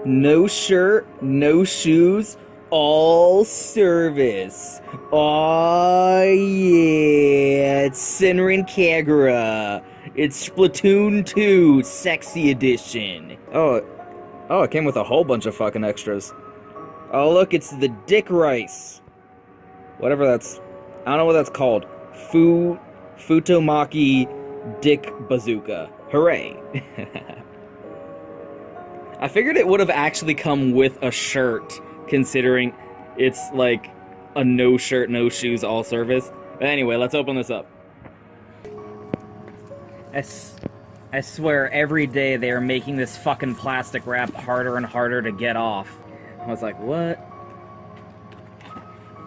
No shirt, no shoes, all service. Oh yeah, it's Senran Kagura. It's Splatoon 2 Sexy Edition. Oh, it came with a whole bunch of fucking extras. Oh look, it's the Dick Rice. Whatever that's... I don't know what that's called. Futomaki Dick Bazooka. Hooray. I figured it would have actually come with a shirt, considering it's like a no shirt, no shoes, all service. But anyway, let's open this up. I swear, every day they are making this fucking plastic wrap harder and harder to get off. I was like, what?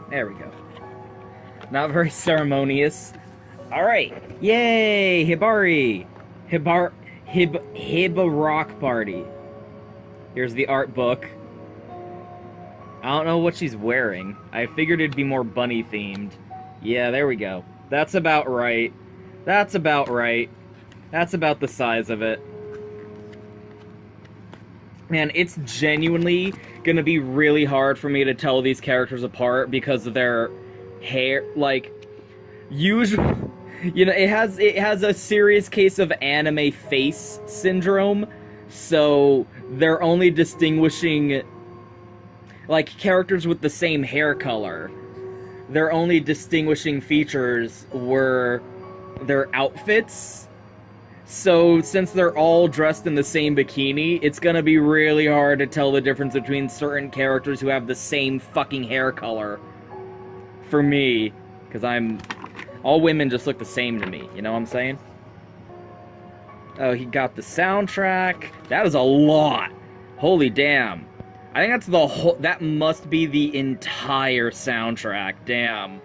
There we go. Not very ceremonious. Alright. Yay! Hibari! Hiba Rock Party. Here's the art book. I don't know what she's wearing. I figured it'd be more bunny themed. Yeah, there we go. That's about right. That's about right. That's about the size of it. Man, it's genuinely gonna be really hard for me to tell these characters apart because of their hair. Like, usually, you know, it has a serious case of anime face syndrome, so they're only distinguishing, like, characters with the same hair color. Their only distinguishing features were their outfits. So, since they're all dressed in the same bikini, it's gonna be really hard to tell the difference between certain characters who have the same fucking hair color. For me. Because all women just look the same to me, you know what I'm saying? Oh, he got the soundtrack. That is a lot. Holy damn. I think that's the whole... That must be the entire soundtrack. Damn.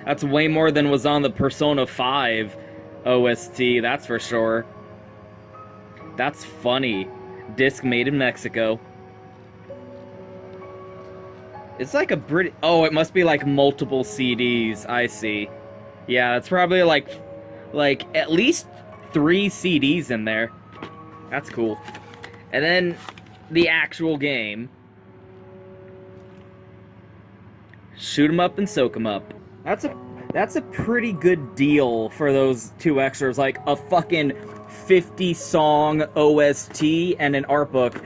That's way more than was on the Persona 5 OST, that's for sure. That's funny. Disc made in Mexico. It's like a Brit... Oh, it must be like multiple CDs. I see. Yeah, it's probably like at least 3 CDs in there. That's cool. And then the actual game. Shoot 'em up and soak 'em up. That's a pretty good deal for those 2 extras, like a fucking 50-song OST and an art book.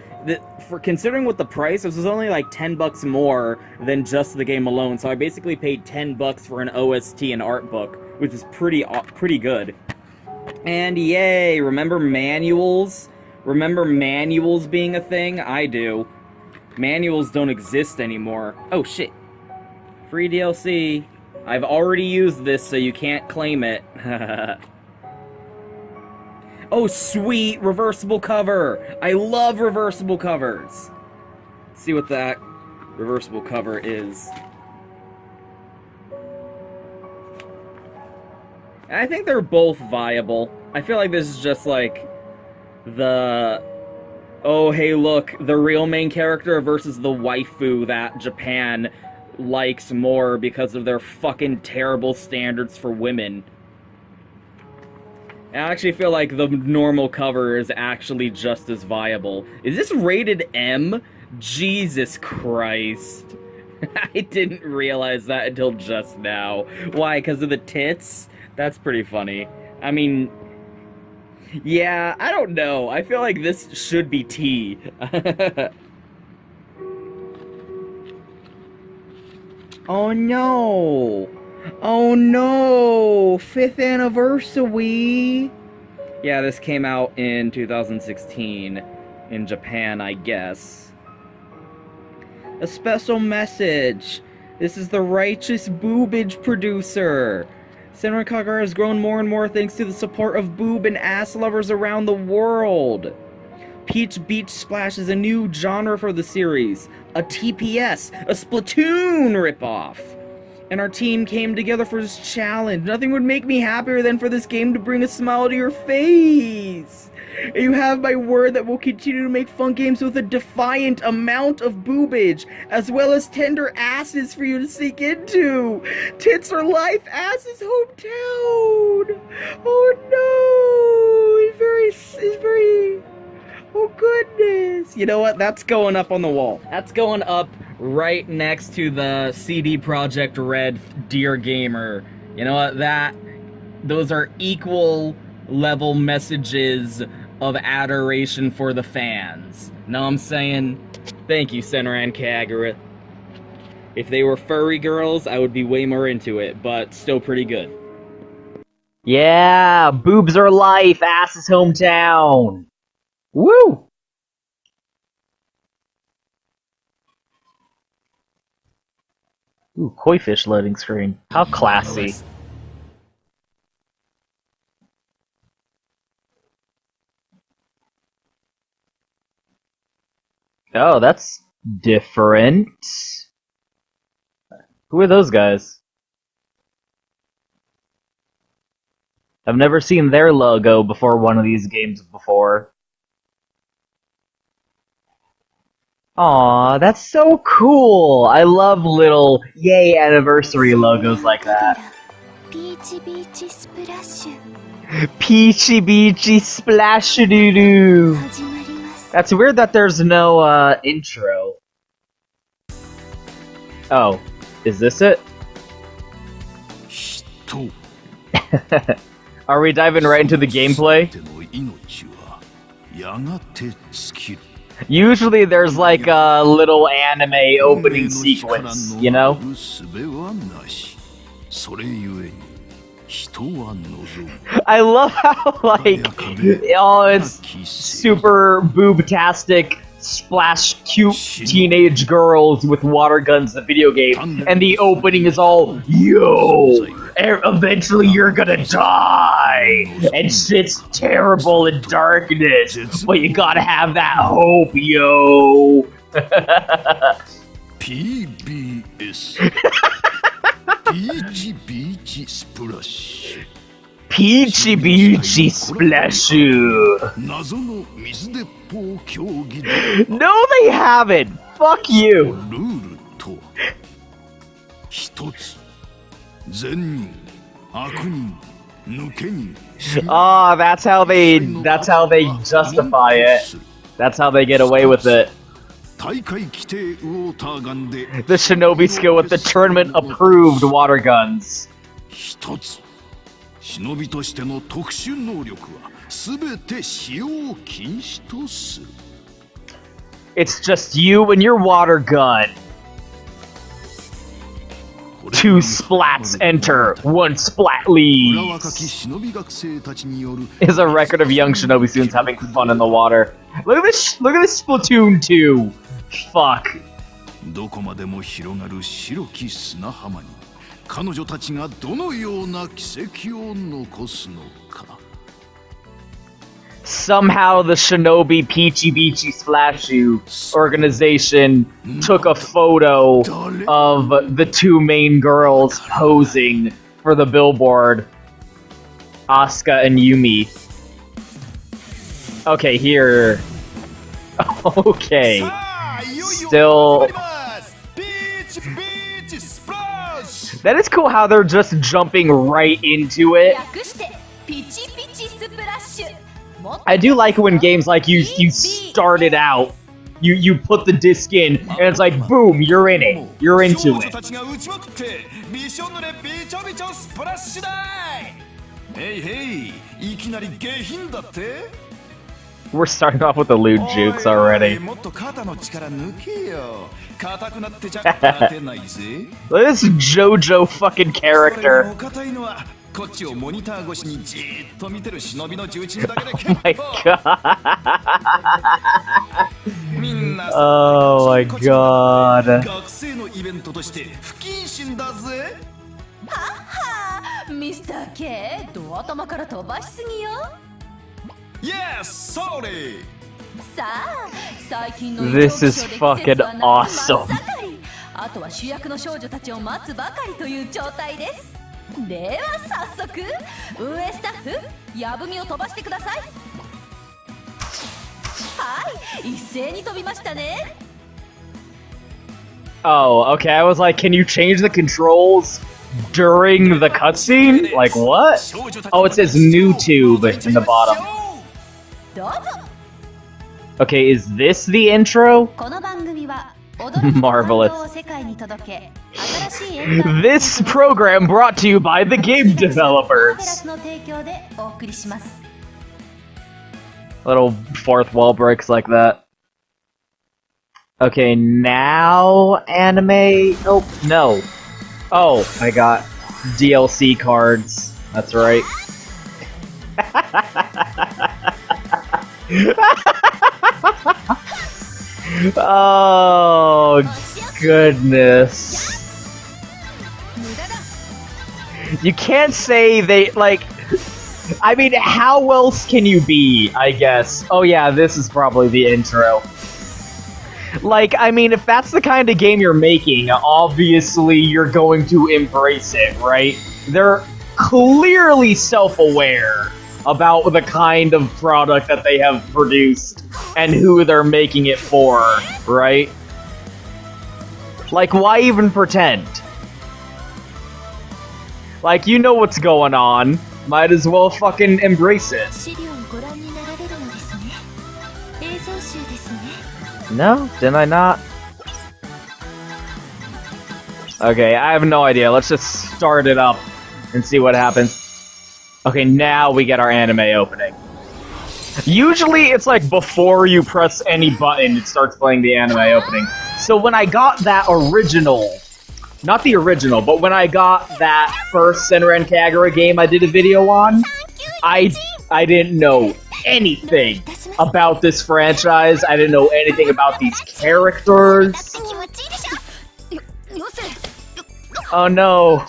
For considering what the price, this was only like $10 more than just the game alone, so I basically paid $10 for an OST and art book, which is pretty good. And yay, remember manuals? Remember manuals being a thing? I do. Manuals don't exist anymore. Oh shit. Free DLC. I've already used this, so you can't claim it. Oh, sweet! Reversible cover! I love reversible covers! Let's see what that reversible cover is. I think they're both viable. I feel like this is just like the... Oh, hey, look, the real main character versus the waifu that Japan likes more because of their fucking terrible standards for women. I actually feel like the normal cover is actually just as viable. Is this rated M? Jesus Christ. I didn't realize that until just now. Why? Because of the tits? That's pretty funny. I mean... Yeah, I don't know. I feel like this should be T. Oh no! Oh no! 5th anniversary! Yeah, this came out in 2016 in Japan, I guess. A special message! This is the righteous boobage producer! Senran Kagura has grown more and more thanks to the support of boob and ass lovers around the world. Peach Beach Splash is a new genre for the series, a TPS, a Splatoon ripoff. And our team came together for this challenge. Nothing would make me happier than for this game to bring a smile to your face. You have my word that we'll continue to make fun games with a defiant amount of boobage, as well as tender asses for you to sink into. Tits are life, ass is hometown. Oh no, it's very... Oh goodness! You know what? That's going up on the wall. That's going up right next to the CD Projekt Red Dear Gamer. You know what? Those are equal level messages of adoration for the fans. Know what I'm saying? Thank you, Senran Kagura. If they were furry girls, I would be way more into it, but still pretty good. Yeah, boobs are life, ass is hometown. Woo! Ooh, koi fish loading screen. How classy. Oh, that's different. Who are those guys? I've never seen their logo before one of these games before. Aw, that's so cool! I love little yay anniversary logos like that. Peachy Beachy Splash-a-doo-doo! That's weird that there's no, intro. Oh, is this it? Are we diving right into the gameplay? Usually there's like a little anime opening sequence, you know? I love how, like, oh, it's super boob-tastic, splash cute teenage girls with water guns, the video game, and the opening is all, yo, eventually you're gonna die, and shit's terrible in darkness, but you gotta have that hope, yo. PBS. Peachy Beachy Splash. Peachy Beachy Splash. No, they haven't. Fuck you. Ah, that's how they justify it. That's how they get away with it. The shinobi skill with the tournament-approved water guns. It's just you and your water gun. 2 splats enter, 1 splat leaves. Is a record of young shinobi students having fun in the water. Look at this Splatoon 2. Fuck. Somehow the Shinobi Peachy Beachy Splashu organization took a photo of the 2 main girls posing for the billboard. Asuka and Yumi. Okay, here. Okay. Still... That is cool how they're just jumping right into it. I do like when games like you start it out, you put the disc in, and it's like, boom, you're in it. You're into it. We're starting off with the lewd jukes already. Look at this JoJo fucking character. Oh my god. Oh my god. Mr. K, this is fucking awesome. あとは主役の少女たちを待つばかりという状態です。では早速、運営スタッフ、やぶみを飛ばしてください。はい、一斉に飛びましたね。Oh, okay. I was like, can you change the controls during the cutscene? Like what? Oh, it says new tube in the bottom. どうぞ。Okay, is this the intro? この番組は驚きと Marvelous. 感動を世界に届け新しいエンターテインメント This program brought to you by the game マーベラ developers. スの提供でお送りします Little fourth wall breaks like that. Okay, now anime. Oh, no. Oh, I got DLC cards. That's right. Oh, goodness. You can't say they, like... I mean, how else can you be, I guess? Oh yeah, this is probably the intro. Like, I mean, if that's the kind of game you're making, obviously you're going to embrace it, right? They're clearly self-aware about the kind of product that they have produced and who they're making it for, right? Like, why even pretend? Like, you know what's going on. Might as well fucking embrace it. 資料をご覧になられるのですね映像集ですね No? Didn't I not? Okay, I have no idea. Let's just start it up and see what happens. Okay, now we get our anime opening. Usually it's like before you press any button, it starts playing the anime opening. So when I got that original, not the original, but when I got that first Senran Kagura game I did a video on, I didn't know anything about this franchise. I didn't know anything about these characters. 気持ちいいでしょよせ Oh no.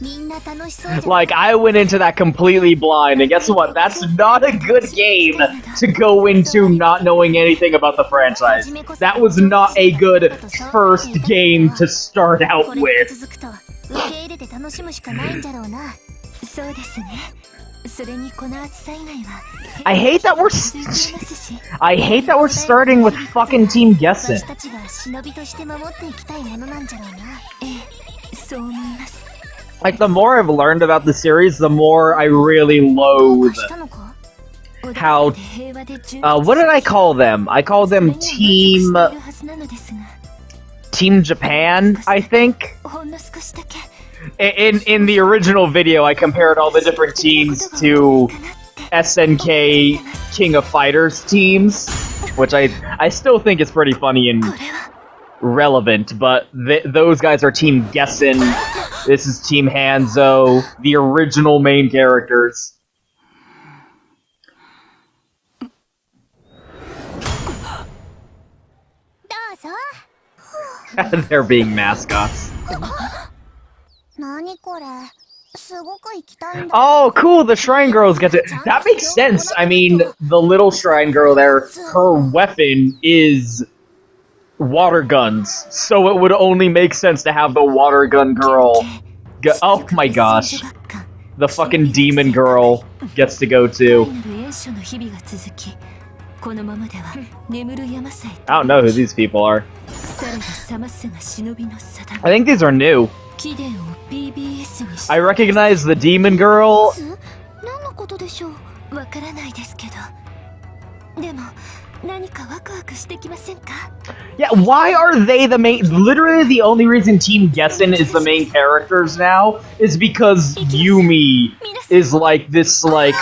みんな楽しそうじゃん Like, I went into that completely blind, and guess what? That's not a good game to go into not knowing anything about the franchise. That was not a good first game to start こ out れが with. 続くと受け入れて楽しむしかないんじゃろうなそうですねそれにこの暑さ以外は I hate that we're 続いていますし I hate that we're starting with fucking Team Gessen. 私たちが忍びとして守っていきたいものなんじゃろうなええそう思います Like, the more I've learned about the series, the more I really loathe したのか how... what did I call them? I called them Team Japan, I think? ほんの少しだけ In the original video, I compared all the different teams to SNK King of Fighters teams, which I still think is pretty funny and relevant, but those guys are Team Gessen, this is Team Hanzo, the original main characters. どうぞ They're being mascots. 何これすごく行きたいんだ Oh, cool, the Shrine Girls get to... That makes sense! I mean, the little Shrine Girl there, her weapon is... water guns, so it would only make sense to have the water gun girl go. Oh my gosh, the fucking demon girl gets to go too. I don't know who these people are. I think these are new. I recognize the demon girl. 何のことでしょうわからないですけどでも何かワクワクしてきませんか Yeah, why are they the main... Literally the only reason Team Gessen is the main characters now is because Yumi is like this, like,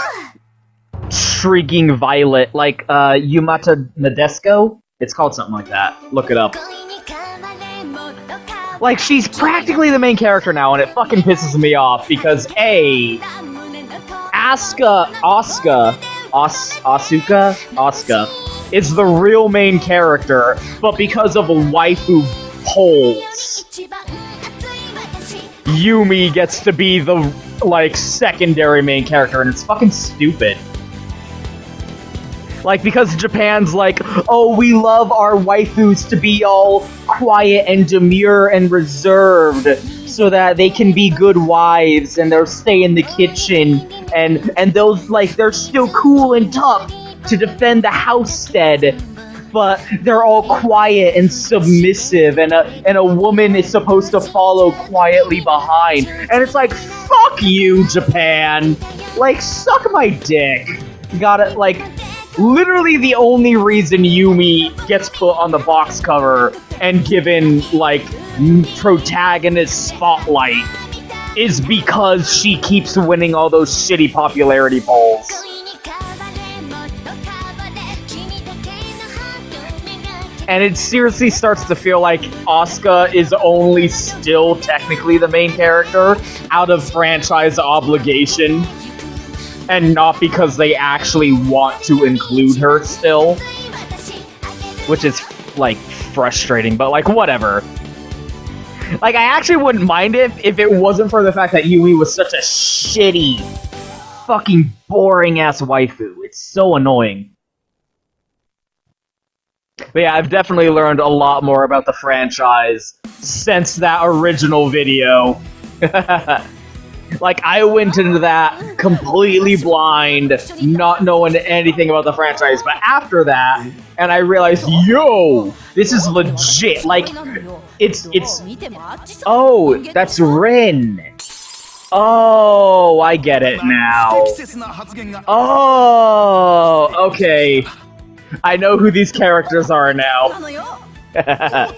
shrieking violet, like, Yumata Nadesco? It's called something like that. Look it up. Like, she's practically the main character now, and it fucking pisses me off because, A... Asuka is the real main character, but because of waifu polls, Yumi gets to be the, like, secondary main character, and it's fucking stupid. Like, because Japan's like, oh, we love our waifus to be all quiet and demure and reserved, so that they can be good wives, and they'll stay in the kitchen, and those, like, they're still cool and tough to defend the housestead, but they're all quiet and submissive, and a woman is supposed to follow quietly behind. And it's like, fuck you, Japan! Like, suck my dick. You gotta, like, literally the only reason Yumi gets put on the box cover and given, like, protagonist spotlight is because she keeps winning all those shitty popularity polls. And it seriously starts to feel like Asuka is only still technically the main character out of franchise obligation, and not because they actually want to include her still. Which is, like, frustrating, but, like, whatever. Like, I actually wouldn't mind it if it wasn't for the fact that Yumi was such a shitty, fucking boring-ass waifu. It's so annoying. But yeah, I've definitely learned a lot more about the franchise since that original video. Like, I went into that completely blind, not knowing anything about the franchise, but after that, and I realized, yo, this is legit. Like, it's... Oh, that's Rin. Oh, I get it now. Oh, okay. I know who these characters are now. That's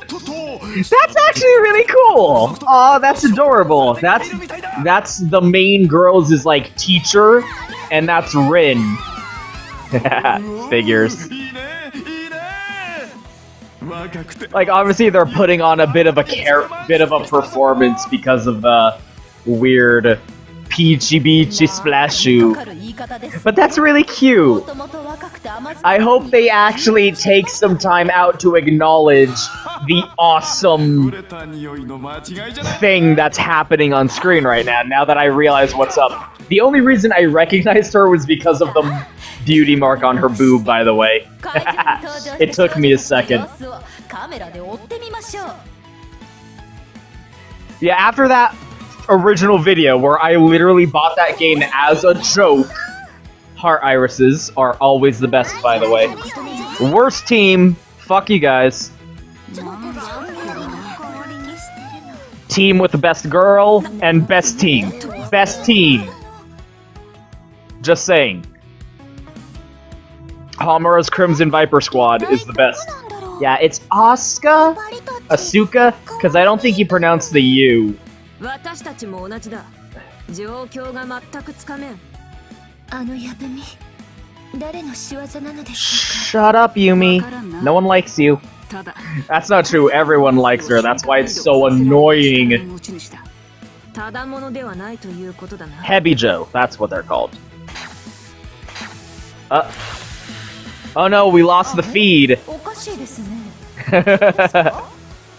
actually really cool. Oh, that's adorable. That's the main girl's like teacher, and that's Rin. Figures. Like, obviously they're putting on a bit of a performance because of the weird peachy beachy splashu. But that's really cute. I hope they actually take some time out to acknowledge the awesome thing that's happening on screen right now that I realize what's up. The only reason I recognized her was because of the beauty mark on her boob, by the way. It took me a second. Yeah, after that original video where I literally bought that game as a joke, heart irises are always the best, by the way. Worst team, fuck you guys. Team with the best girl and best team. Best team. Just saying. Hamura's Crimson Viper Squad is the best. Yeah, it's Asuka? Asuka? Because I don't think you pronounce the U. Shut up, Yumi. No one likes you. That's not true. Everyone likes her. That's why it's so annoying. Heavy Joe. That's what they're called. Oh no, we lost the feed.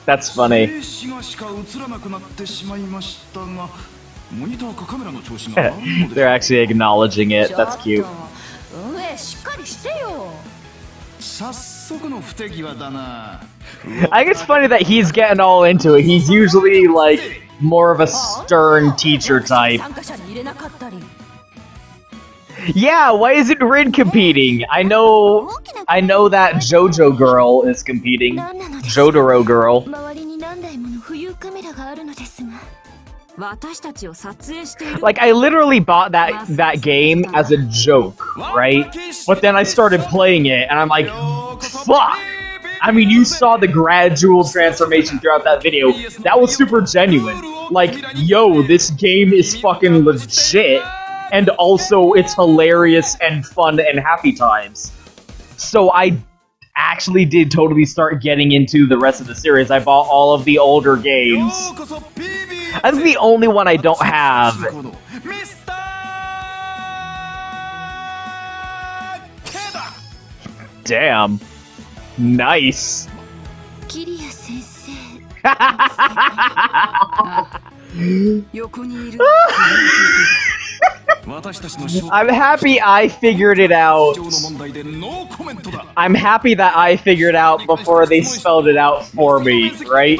That's funny. They're actually acknowledging it. That's cute. I think it's funny that he's getting all into it. He's usually, like, more of a stern teacher type. Yeah, why isn't Rin competing? I know that JoJo girl is competing. Jotaro girl. Like, I literally bought that game as a joke, right? But then I started playing it, and I'm like, fuck! I mean, you saw the gradual transformation throughout that video. That was super genuine. Like, yo, this game is fucking legit. And also, it's hilarious and fun and happy times. So I actually did totally start getting into the rest of the series. I bought all of the older games. I think the only one I don't have... Damn. Nice. I'm happy I figured it out. I'm happy that I figured out before they spelled it out for me, right?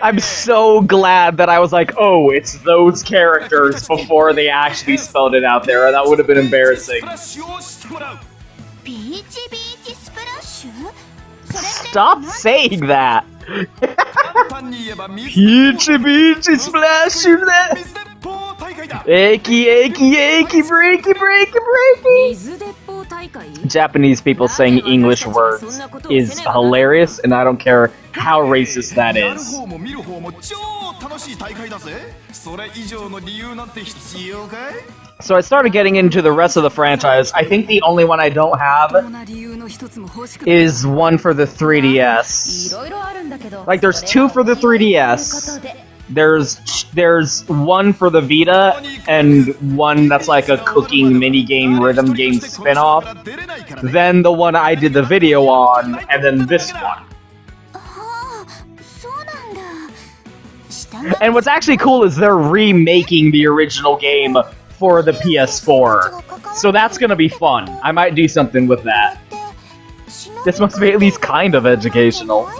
I'm so glad that I was like, oh, it's those characters before they actually spelled it out there. That would have been embarrassing. Stop saying that! Peachy Peachy Splatoon! Achy, achy, achy, breaky, breaky, breaky! Japanese people saying English words is hilarious, and I don't care how racist that is. So I started getting into the rest of the franchise. I think the only one I don't have is one for the 3DS. Like, there's two for the 3DS. There's one for the Vita, and one that's like a cooking minigame, rhythm game spin-off. Then the one I did the video on, and then this one. And what's actually cool is they're remaking the original game for the PS4. So that's gonna be fun. I might do something with that. This must be at least kind of educational.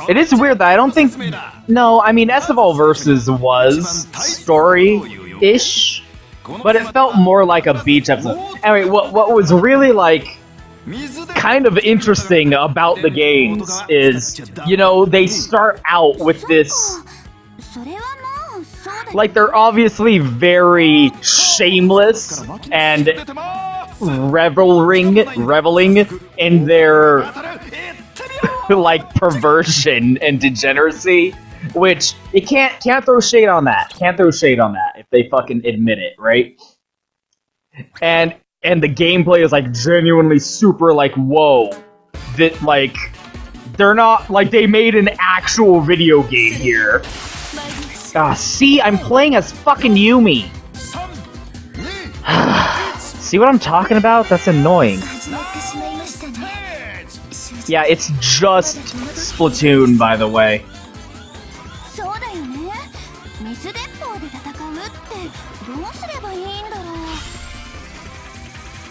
It is weird that I don't think... No, I mean, Estival Versus was story-ish, but it felt more like a beach episode. Anyway, what was really, like, kind of interesting about the games is, you know, they start out with this... Like, they're obviously very shameless and reveling in their, like, perversion and degeneracy, which you can't throw shade on that. Can't throw shade on that if they fucking admit it, right? And the gameplay is, like, genuinely super, like, whoa. That, like, they're not, like, they made an actual video game here. See, I'm playing as fucking Yumi. See what I'm talking about? That's annoying. Yeah, it's just Splatoon, by the way.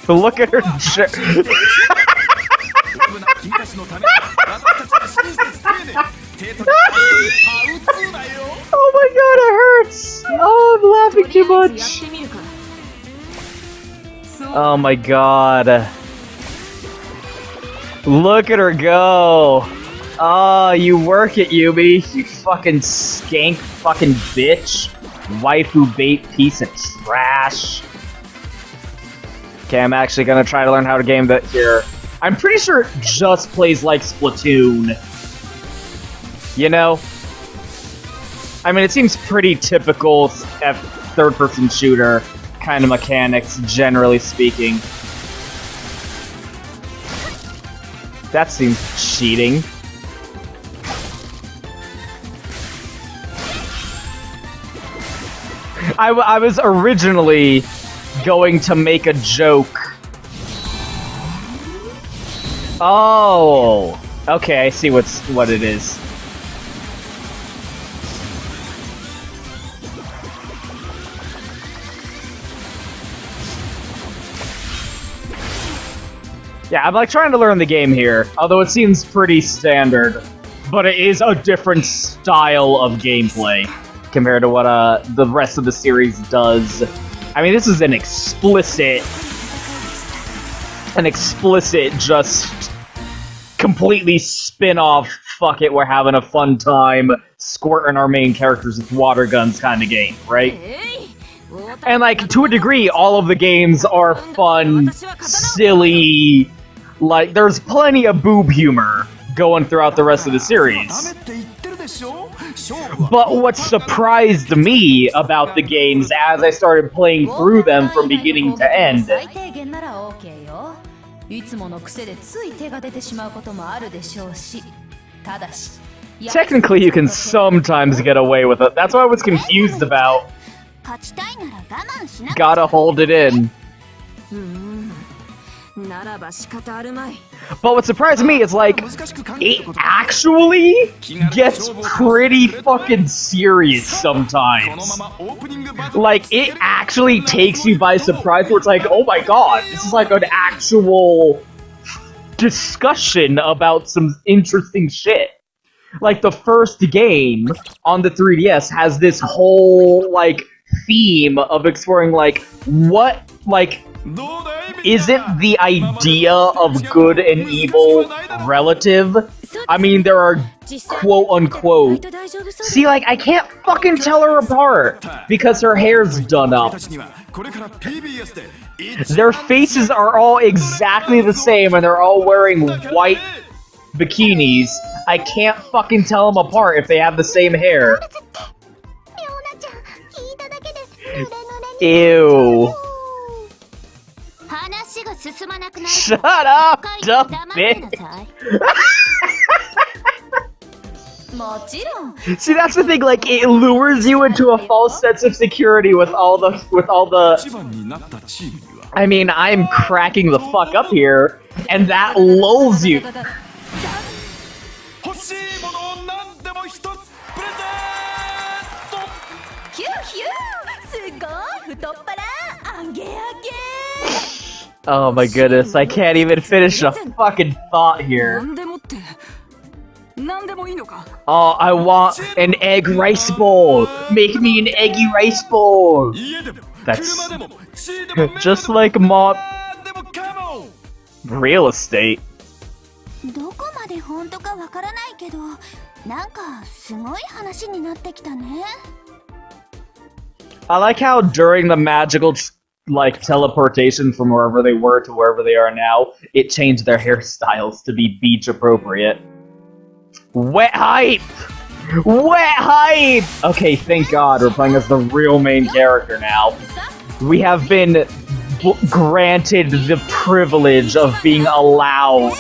But look at her. Oh my god, it hurts! Oh, I'm laughing too much. Oh my god. Look at her go. Oh, you work it, Yumi. You fucking skank fucking bitch. Waifu bait piece of trash. Okay, I'm actually gonna try to learn how to game that here. I'm pretty sure it just plays like Splatoon. You know? I mean, it seems pretty typical third-person shooter kind of mechanics, generally speaking. That seems cheating. I was originally going to make a joke. Oh, okay, I see what it is. Yeah, I'm like trying to learn the game here, although it seems pretty standard, but it is a different style of gameplay compared to what the rest of the series does. I mean, this is an explicit just completely spin-off, fuck it, we're having a fun time squirting our main characters with water guns kind of game, right? And like, to a degree, all of the games are fun, silly, like, there's plenty of boob humor going throughout the rest of the series. But what surprised me about the games as I started playing through them from beginning to end technically you can sometimes get away with it. That's what I was confused about. Gotta hold it in. But what surprised me is, like, it actually gets pretty fucking serious sometimes. Like, it actually takes you by surprise where it's like, oh my god, this is like an actual discussion about some interesting shit. Like, the first game on the 3DS has this whole, like, theme of exploring, like, what, like, isn't the idea of good and evil relative? I mean, there are quote-unquote... See, like, I can't fucking tell her apart because her hair's done up. Their faces are all exactly the same and they're all wearing white bikinis. I can't fucking tell them apart if they have the same hair. Ew. Shut up, dumb bitch. See, that's the thing, like, it lures you into a false sense of security with all the... I mean, I'm cracking the fuck up here, and that lulls you. Oh my goodness, I can't even finish a fucking thought here. Oh, I want an egg rice bowl! Make me an eggy rice bowl! That's just like mom... real estate. I like how during the magical like teleportation from wherever they were to wherever they are now, it changed their hairstyles to be beach appropriate. Wet hype! Wet hype! Okay, thank God we're playing as the real main character now. We have been granted the privilege of being allowed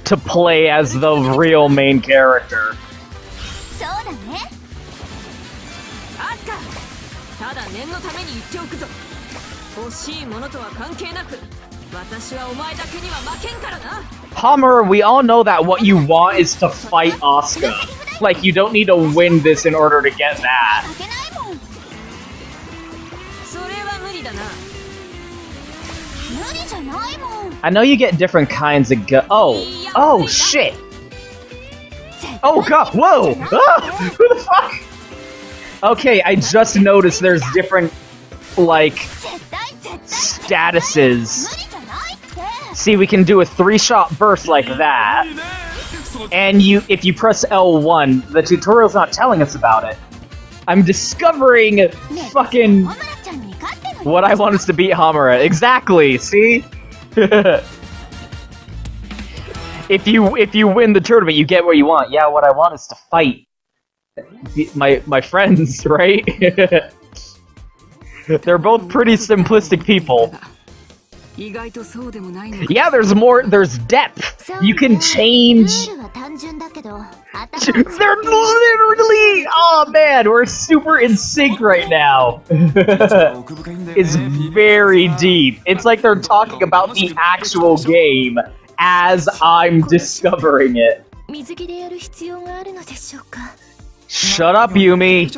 to play as the real main character. Hammer, we all know that what you want is to fight Asuka. Like, you don't need to win this in order to get that. I know you get different kinds of oh shit! Oh god, whoa! Ah, who the fuck? Okay, I just noticed there's different, like, statuses. See, we can do a 3-shot burst like that. And if you press L1, the tutorial's not telling us about it. I'm discovering fucking what I want us to beat Hammer at. Exactly, see? If you win the tournament, you get what you want. Yeah, what I want is to fight my friends, right? They're both pretty simplistic people. Yeah, there's depth. You can change. They're literally, oh man, we're super in sync right now. It's very deep. It's like they're talking about the actual game as I'm discovering it. Shut up, Yumi.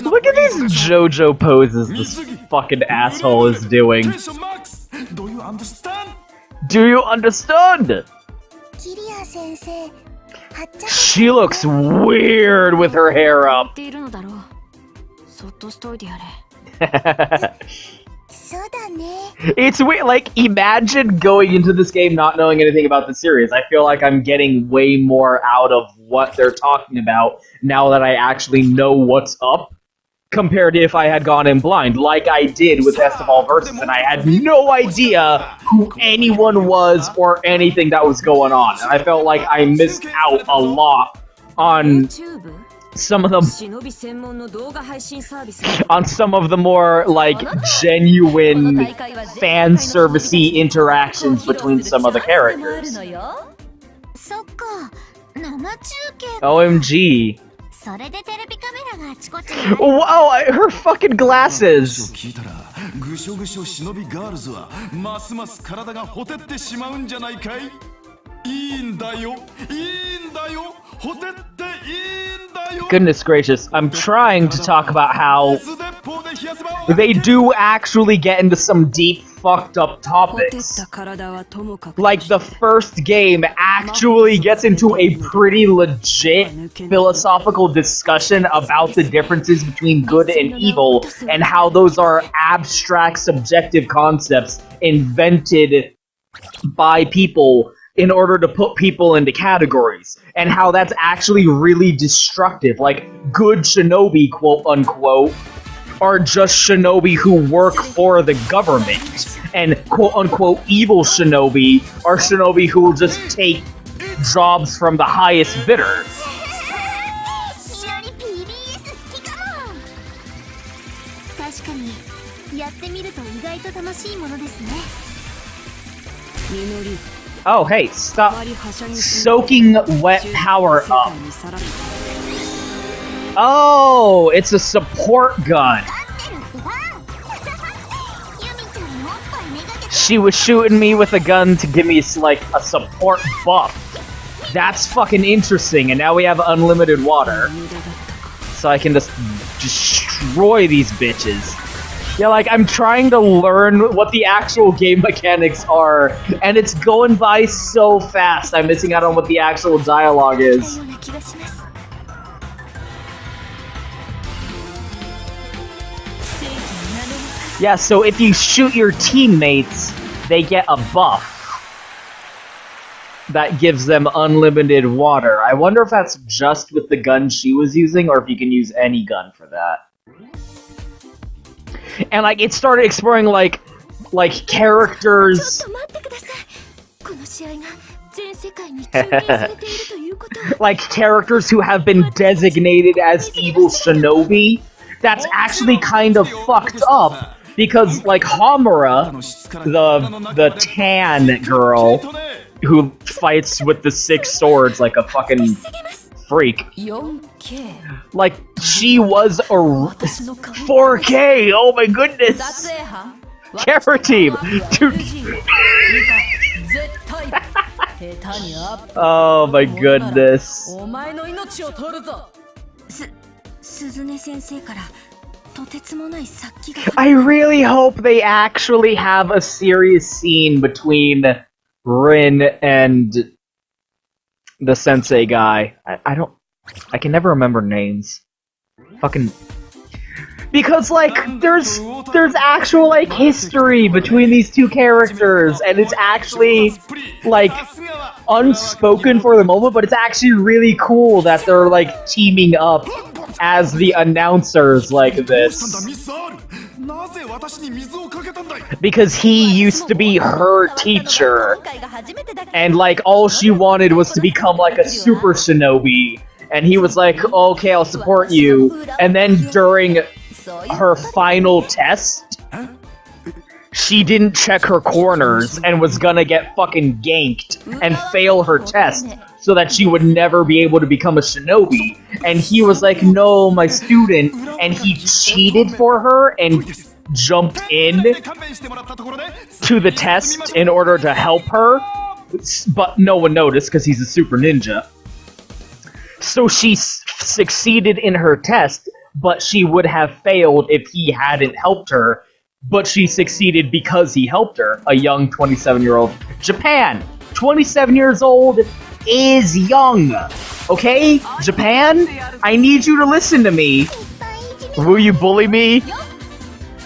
Look at these JoJo poses this fucking asshole is doing. Do you understand? She looks weird with her hair up. It's weird, like, imagine going into this game not knowing anything about the series. I feel like I'm getting way more out of what they're talking about now that I actually know what's up, compared to if I had gone in blind, like I did with Best of All Versus, and I had no idea who anyone was or anything that was going on. And I felt like I missed out a lot on some of the more, like, genuine fan servicey interactions between some of the characters. OMG. Wow, her fucking glasses. Goodness gracious, I'm trying to talk about how they do actually get into some deep, fucked up topics. Like, the first game actually gets into a pretty legit philosophical discussion about the differences between good and evil, and how those are abstract, subjective concepts invented by people in order to put people into categories, and how that's actually really destructive. Like, good shinobi, quote-unquote, are just shinobi who work for the government, and quote-unquote evil shinobi are shinobi who will just take jobs from the highest bidder. Oh, hey, stop soaking wet power up. Oh, it's a support gun. She was shooting me with a gun to give me, like, a support buff. That's fucking interesting, and now we have unlimited water. So I can just destroy these bitches. Yeah, like, I'm trying to learn what the actual game mechanics are, and it's going by so fast, I'm missing out on what the actual dialogue is. Yeah, so if you shoot your teammates, they get a buff that gives them unlimited water. I wonder if that's just with the gun she was using, or if you can use any gun for that. And, like, it started exploring, like characters... like, characters who have been designated as evil shinobi. That's actually kind of fucked up, because, like, Homura, the tan girl, who fights with the 6 swords like a fucking freak. Like, she was a 4K, oh my goodness! Camera team! Dude. Oh my goodness. I really hope they actually have a serious scene between Rin and the sensei guy. I can never remember names. Fucking... Because, like, there's actual, like, history between these two characters, and it's actually, like, unspoken for the moment, but it's actually really cool that they're, like, teaming up as the announcers like this. Because he used to be her teacher, and, like, all she wanted was to become, like, a super shinobi, and he was like, okay, I'll support you, and then during her final test, she didn't check her corners and was gonna get fucking ganked and fail her test so that she would never be able to become a shinobi. And he was like, no, my student, and he cheated for her and jumped in to the test in order to help her, but no one noticed because he's a super ninja. So she succeeded in her test, but she would have failed if he hadn't helped her, but she succeeded because he helped her, a young 27-year-old. Japan, 27 years old is young, okay? Japan, I need you to listen to me. Will you bully me?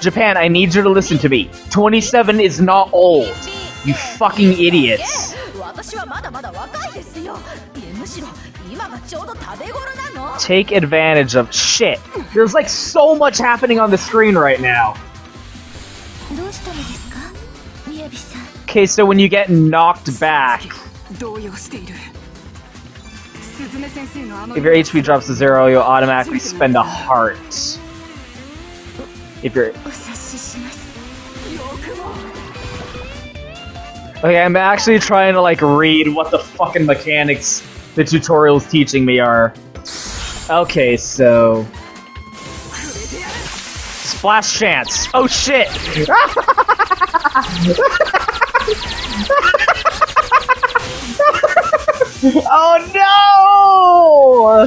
Japan, I need you to listen to me. 27 is not old, you fucking idiots. Take advantage of shit. There's like so much happening on the screen right now. Okay, so when you get knocked back, if your HP drops to 0, you'll automatically spend a heart. If you're... Okay, I'm actually trying to, like, read what the fucking mechanics the tutorial's teaching me are. Okay, so... Splash chance! Oh shit! Oh no!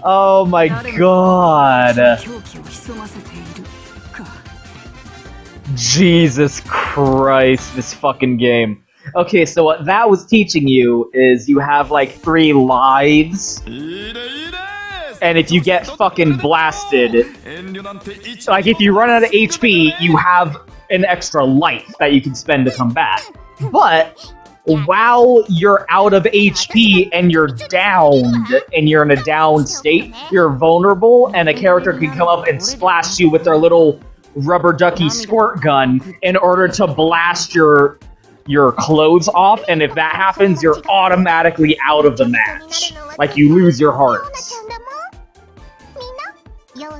Oh my god. Jesus Christ, this fucking game. Okay, so what that was teaching you is you have like 3 lives. And if you get fucking blasted, like if you run out of HP, you have an extra life that you can spend to come back. But while you're out of HP and you're downed, and you're in a down state, you're vulnerable, and a character can come up and splash you with their little rubber ducky squirt gun in order to blast your clothes off, and if that happens, you're automatically out of the match. Like, you lose your hearts.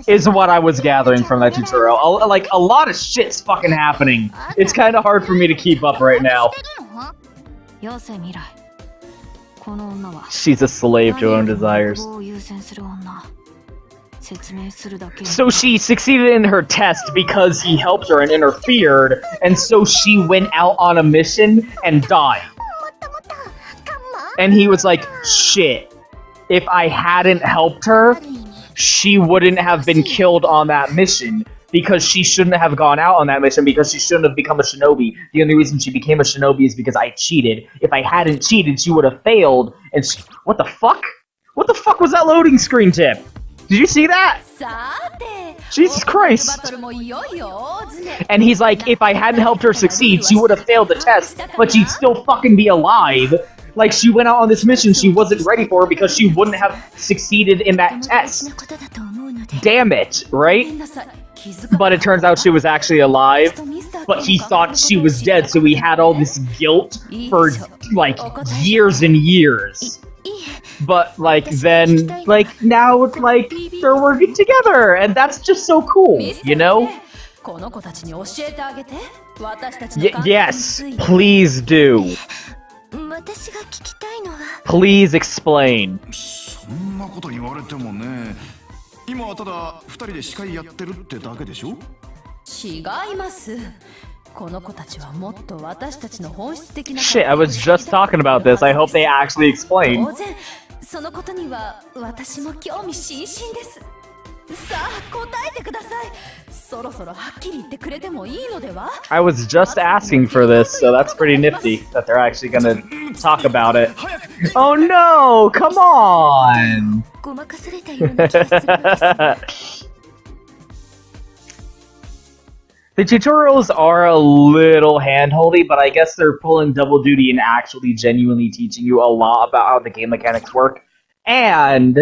Is what I was gathering from that tutorial. Like, a lot of shit's fucking happening. It's kind of hard for me to keep up right now. She's a slave to her own desires. So she succeeded in her test because he helped her and interfered, and so she went out on a mission and died. And he was like, shit, if I hadn't helped her, she wouldn't have been killed on that mission, because she shouldn't have gone out on that mission, because she shouldn't have become a shinobi. The only reason she became a shinobi is because I cheated. If I hadn't cheated, she would have failed, and what the fuck? What the fuck was that loading screen tip? Did you see that? Jesus Christ. And he's like, if I hadn't helped her succeed, she would have failed the test, but she'd still fucking be alive. Like, she went out on this mission she wasn't ready for because she wouldn't have succeeded in that test. Damn it, right? But it turns out she was actually alive, but he thought she was dead, so he had all this guilt for, like, years and years. But, like, then, like, now, like, they're working together, and that's just so cool, you know? Yes, please do. Please explain. Shit, I was just talking about this. I hope they actually explain. I was just asking for this, so that's pretty nifty that they're actually gonna talk about it. Oh no, come on! The tutorials are a little hand-holdy, but I guess they're pulling double duty and actually genuinely teaching you a lot about how the game mechanics work. And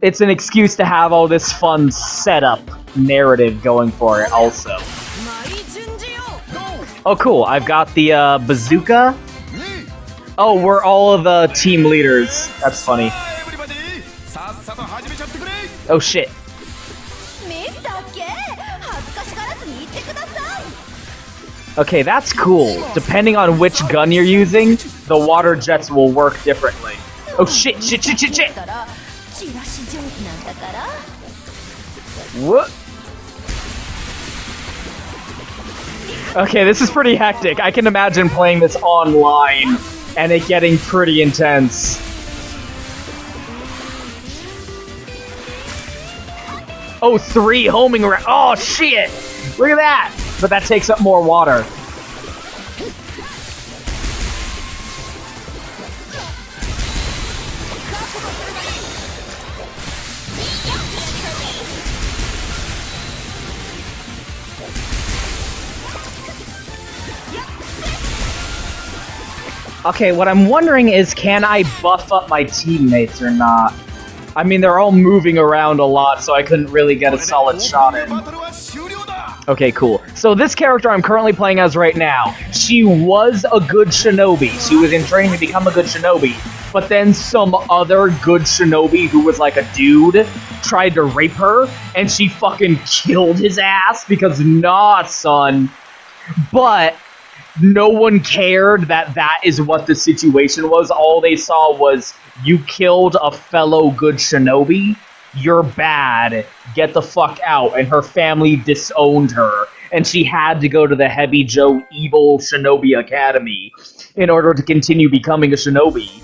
it's an excuse to have all this fun setup narrative going for it also. Oh cool, I've got the bazooka. Oh, we're all of the team leaders. That's funny. Oh shit. Okay, that's cool. Depending on which gun you're using, the water jets will work differently. Oh shit, shit, shit, shit, shit! What? Okay, this is pretty hectic. I can imagine playing this online and it getting pretty intense. Oh, 3 homing around. Oh shit! Look at that! But that takes up more water. Okay, what I'm wondering is, can I buff up my teammates or not? I mean, they're all moving around a lot, so I couldn't really get a solid shot in. Okay, cool. So this character I'm currently playing as right now, she was a good shinobi. She was in training to become a good shinobi. But then some other good shinobi who was like a dude tried to rape her, and she fucking killed his ass because, nah, son. But no one cared that that is what the situation was. All they saw was you killed a fellow good shinobi, "You're bad, get the fuck out," and her family disowned her, and she had to go to the Heavy Joe Evil Shinobi Academy in order to continue becoming a shinobi.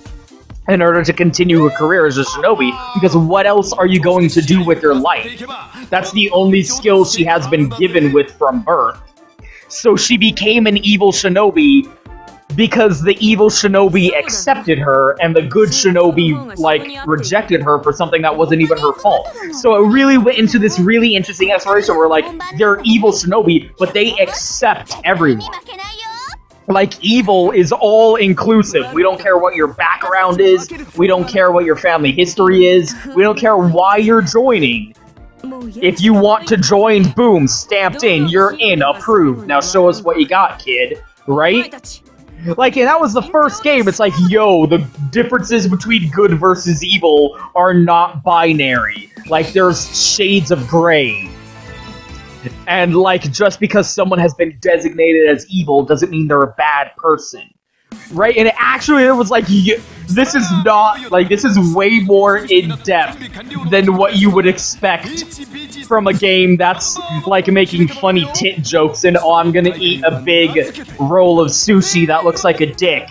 In order to continue her career as a shinobi, because what else are you going to do with your life? That's the only skill she has been given with from birth. So she became an evil shinobi because the evil shinobi accepted her, and the good shinobi, like, rejected her for something that wasn't even her fault. So it really went into this really interesting exploration where, like, they're evil shinobi, but they accept everyone. Like, evil is all-inclusive. We don't care what your background is, we don't care what your family history is, we don't care why you're joining. If you want to join, boom, stamped in, you're in, approved. Now show us what you got, kid. Right? Like, and that was the first game. It's like, yo, the differences between good versus evil are not binary. Like, there's shades of gray. And, like, just because someone has been designated as evil doesn't mean they're a bad person. Right? And actually, it was like, this is not, like, this is way more in-depth than what you would expect from a game that's, like, making funny tit jokes and, oh, I'm gonna eat a big roll of sushi that looks like a dick.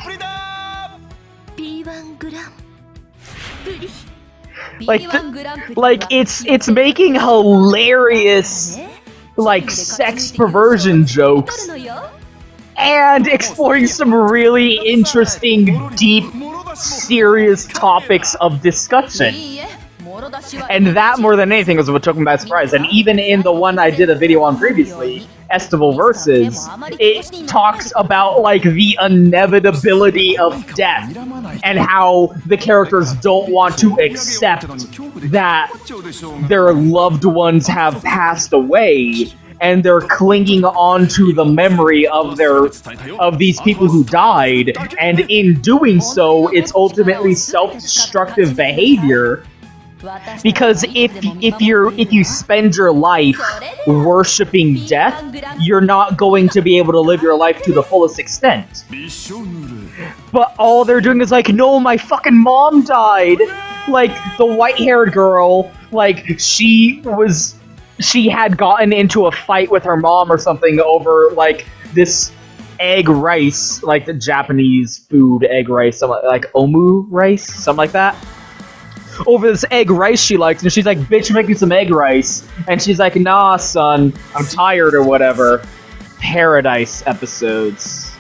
Like, it's making hilarious, like, sex perversion jokes and exploring some really interesting, deep, serious topics of discussion. And that, more than anything, was what took me by surprise. And even in the one I did a video on previously, Estival Versus, it talks about, like, the inevitability of death and how the characters don't want to accept that their loved ones have passed away, and they're clinging on to the memory of these people who died, and in doing so, it's ultimately self-destructive behavior. Because if you spend your life worshipping death, you're not going to be able to live your life to the fullest extent. But all they're doing is like, no, my fucking mom died! Like, the white-haired girl, like, she had gotten into a fight with her mom or something over, like, this egg rice, like the Japanese food egg rice, something like omu rice, something like that. Over this egg rice she likes, and she's like, bitch, make me some egg rice. And she's like, nah, son, I'm tired or whatever. Paradise episodes.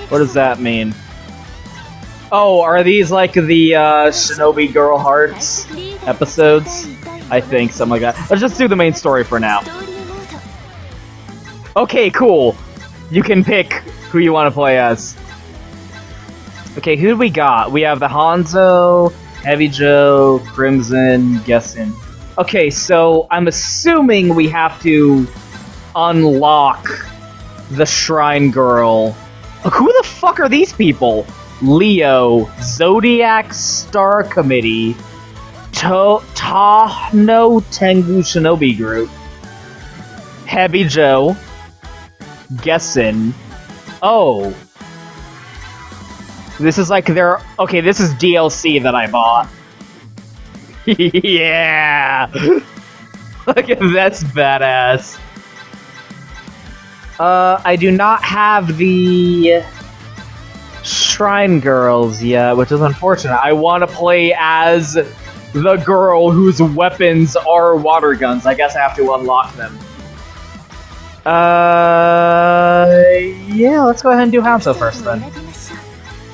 What does that mean? Oh, are these like the Shinobi Girl Hearts episodes? I think, something like that. Let's just do the main story for now. Okay, cool. You can pick who you want to play as. Okay, who do we got? We have the Hanzo, Heavy Joe, Crimson, Guessin. Okay, so I'm assuming we have to unlock the Shrine Girl. Who the fuck are these people? Leo, Zodiac Star Committee, Tahno Tengu Shinobi Group, Heavy Joe, Guessin. Oh. This is like their... Okay, this is DLC that I bought. Yeah! Look at that's badass. I do not have the Shrine Girls yet, which is unfortunate. I want to play as the girl whose weapons are water guns. I guess I have to unlock them. Yeah, let's go ahead and do Hanzo first then.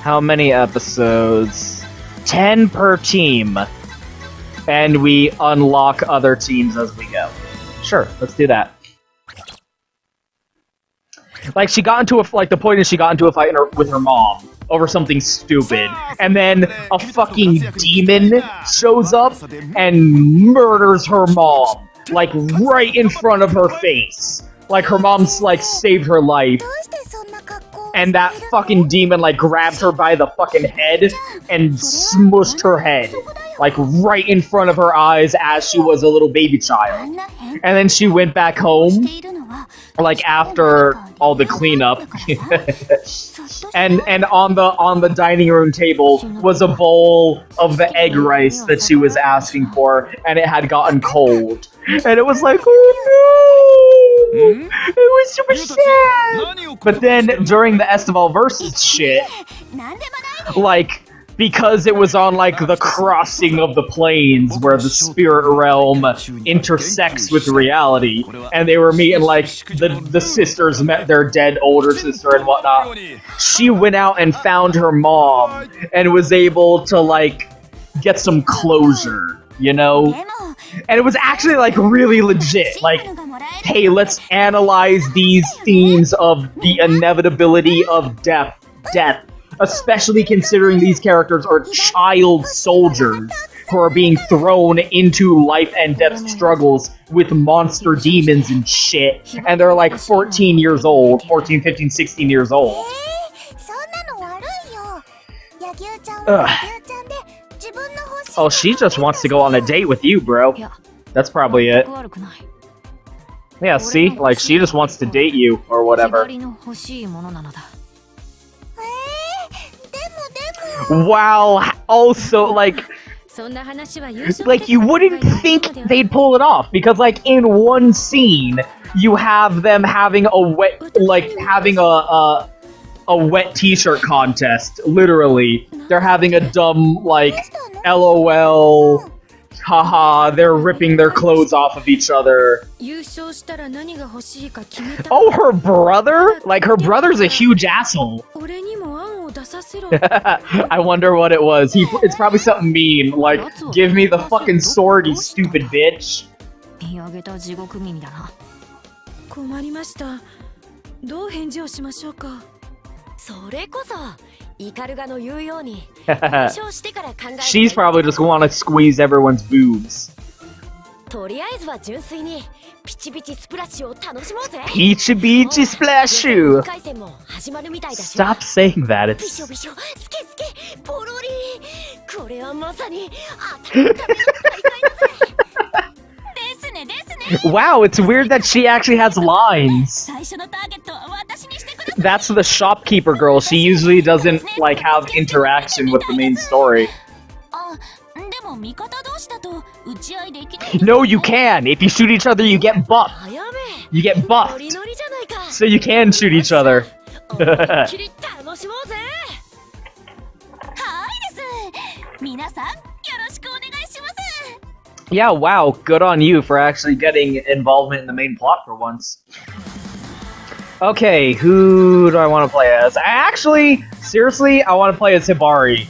How many episodes? 10 per team. And we unlock other teams as we go. Sure, let's do that. Like, she got into the point is she got into a fight with her mom over something stupid. And then a fucking demon shows up and murders her mom. Like, right in front of her face. Like, her mom's, like, saved her life. and that fucking demon, like, grabbed her by the fucking head and smushed her head, like, right in front of her eyes as she was a little baby child. And then she went back home, like, after all the cleanup. and on the dining room table was a bowl of the egg rice that she was asking for, and it had gotten cold. And it was like, oh no! It was super sad! But then, during the Estival versus shit, like, because it was on, like, the crossing of the planes where the spirit realm intersects with reality, and they were meeting, like, the sisters met their dead older sister and whatnot, she went out and found her mom and was able to, like, get some closure, you know? And it was actually, like, really legit. Like, hey, let's analyze these themes of the inevitability of death, especially considering these characters are child soldiers who are being thrown into life and death struggles with monster demons and shit, and they're like 14 years old, 14, 15, 16 years old. Ugh. Oh, she just wants to go on a date with you, bro. That's probably it. Yeah, see? Like, she just wants to date you, or whatever. Wow, also, like, you wouldn't think they'd pull it off, because, like, in one scene, you have them having a wet, like, having a wet t-shirt contest, literally. They're having a dumb, like, LOL, haha, they're ripping their clothes off of each other. Oh, her brother? Like, her brother's a huge asshole. I wonder what it was. It's probably something mean, like, give me the fucking sword, you stupid bitch. She's probably just want to squeeze everyone's boobs. Peachy Beachy Splashu! Stop saying that, it's... Wow, it's weird that she actually has lines. That's the shopkeeper girl. She usually doesn't, like, have interaction with the main story. No, you can! If you shoot each other, you get buffed. You get buffed. So you can shoot each other. Yeah, wow, good on you for actually getting involvement in the main plot for once. Okay, who do I want to play as? Actually, seriously, I want to play as Hibari.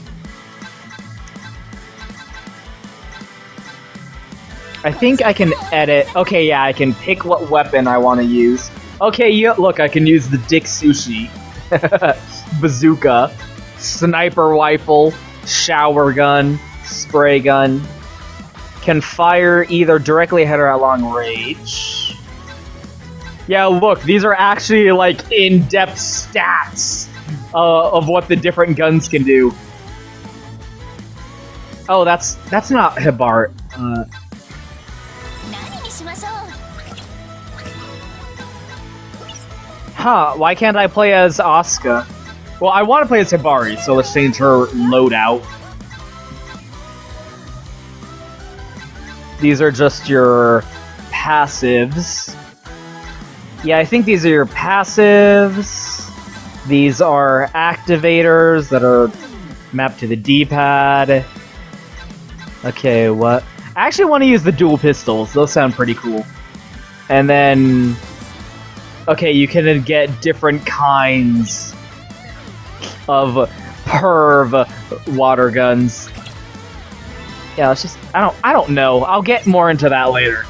I think I can edit. Okay, yeah, I can pick what weapon I want to use. Okay, yeah, look, I can use the Dick Sushi, bazooka, sniper rifle, shower gun, spray gun. Can fire either directly ahead or at long range. Yeah, look, these are actually, like, in-depth stats of what the different guns can do. Oh, that's not Hibari. Huh, why can't I play as Asuka? Well, I want to play as Hibari, so let's change her loadout. These are just your passives. Yeah, I think these are your passives. These are activators that are mapped to the D-pad. Okay, what? I actually want to use the dual pistols. Those sound pretty cool. And then... Okay, you can get different kinds of perv water guns. Yeah, it's just... I don't know. I'll get more into that later.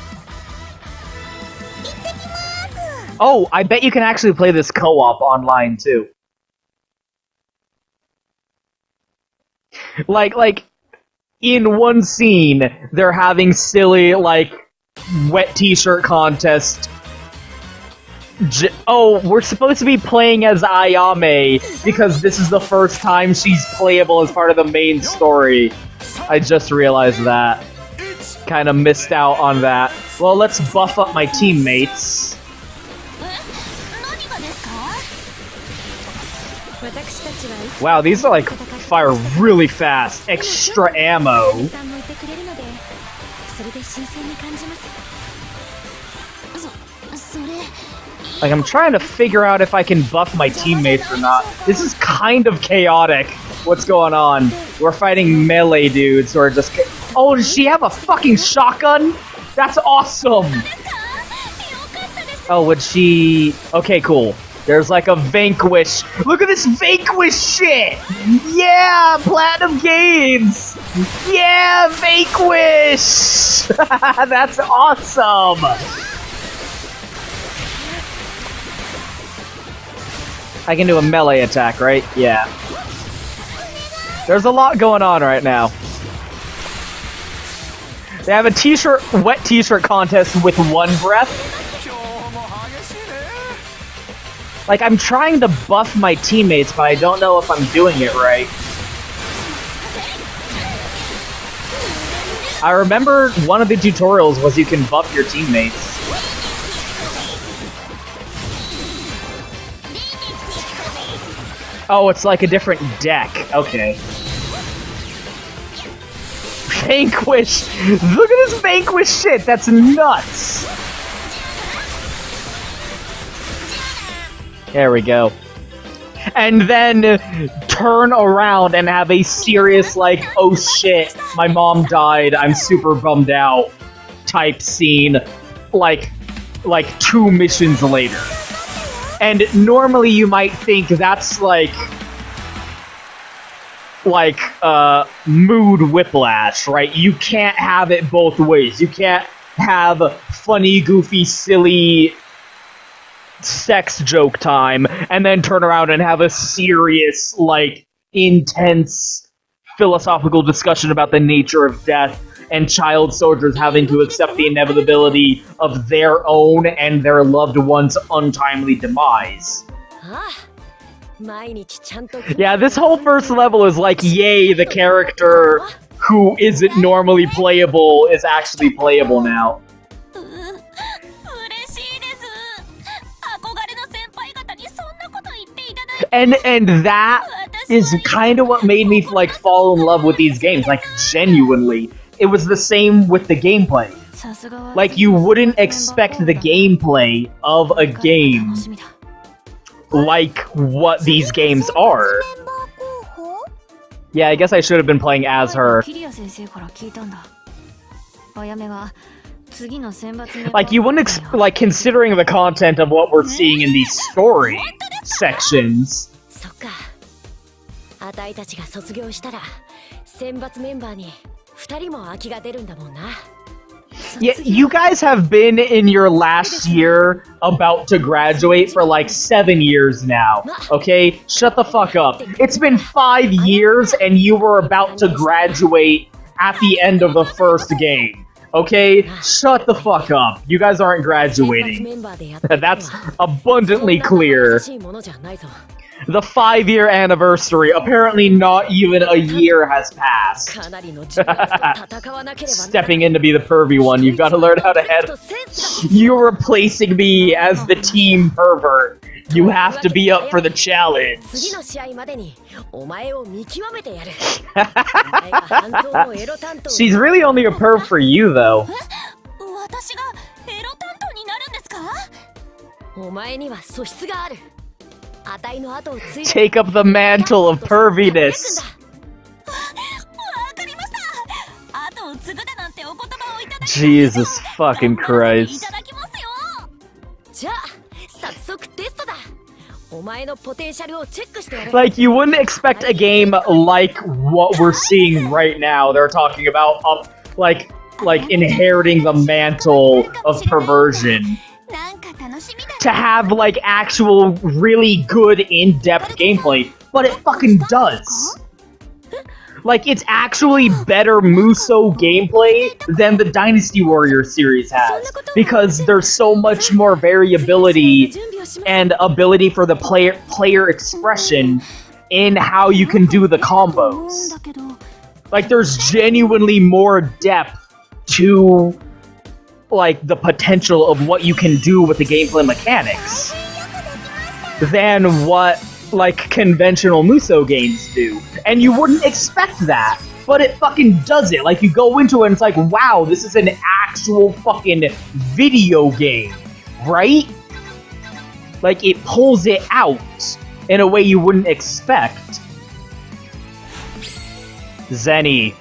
Oh, I bet you can actually play this co-op online, too. Like, in one scene, they're having silly, like, wet t-shirt contest Oh, we're supposed to be playing as Ayame because this is the first time she's playable as part of the main story. I just realized that. Kind of missed out on that. Well, let's buff up my teammates. Wow, these are like fire really fast. Extra ammo. Like, I'm trying to figure out if I can buff my teammates or not. This is kind of chaotic. What's going on? We're fighting melee dudes who are just... Oh, does she have a fucking shotgun? That's awesome! Oh, would she... Okay, cool. There's like a Vanquish. Look at this Vanquish shit! Yeah! Platinum games! Yeah! Vanquish! That's awesome! I can do a melee attack, right? Yeah. There's a lot going on right now. They have a t-shirt, wet t-shirt contest with one breath. Like, I'm trying to buff my teammates, but I don't know if I'm doing it right. I remember one of the tutorials was you can buff your teammates. Oh, it's like a different deck. Okay. Vanquish! Look at this Vanquish shit! That's nuts! There we go. And then turn around and have a serious, like, oh shit, my mom died, I'm super bummed out type scene, like 2 missions later. And normally you might think that's mood whiplash, right? You can't have it both ways. You can't have funny, goofy, silly sex joke time and then turn around and have a serious, like, intense philosophical discussion about the nature of death and child soldiers having to accept the inevitability of their own and their loved ones' untimely demise. Yeah, this whole first level is like, yay, the character who isn't normally playable is actually playable now. And that is kind of what made me, like, fall in love with these games, like, genuinely. It was the same with the gameplay. Like, you wouldn't expect the gameplay of a game like what these games are. Yeah, I guess I should have been playing as her. Like, you wouldn't like, considering the content of what we're seeing in these story sections. Yeah, you guys have been in your last year about to graduate for like 7 years now, okay? Shut the fuck up. It's been 5 years and you were about to graduate at the end of the first game, okay? Shut the fuck up. You guys aren't graduating. That's abundantly clear. The 5-year anniversary. Apparently not even a year has passed. Stepping in to be the pervy one. You've got to learn how to head. You're replacing me as the team pervert. You have to be up for the challenge. She's really only a perv for you, though. Take up the mantle of perviness. Jesus fucking Christ. Like, you wouldn't expect a game like what we're seeing right now. They're talking about like inheriting the mantle of perversion, to have, like, actual really good in-depth gameplay, but it fucking does. Like, it's actually better Musou gameplay than the Dynasty Warrior series has, because there's so much more variability and ability for the player expression in how you can do the combos. Like, there's genuinely more depth to, like, the potential of what you can do with the gameplay mechanics than what, like, conventional Musou games do. And you wouldn't expect that, but it fucking does it. Like, you go into it and it's like, wow, this is an actual fucking video game, right? Like, it pulls it out in a way you wouldn't expect. Zenny.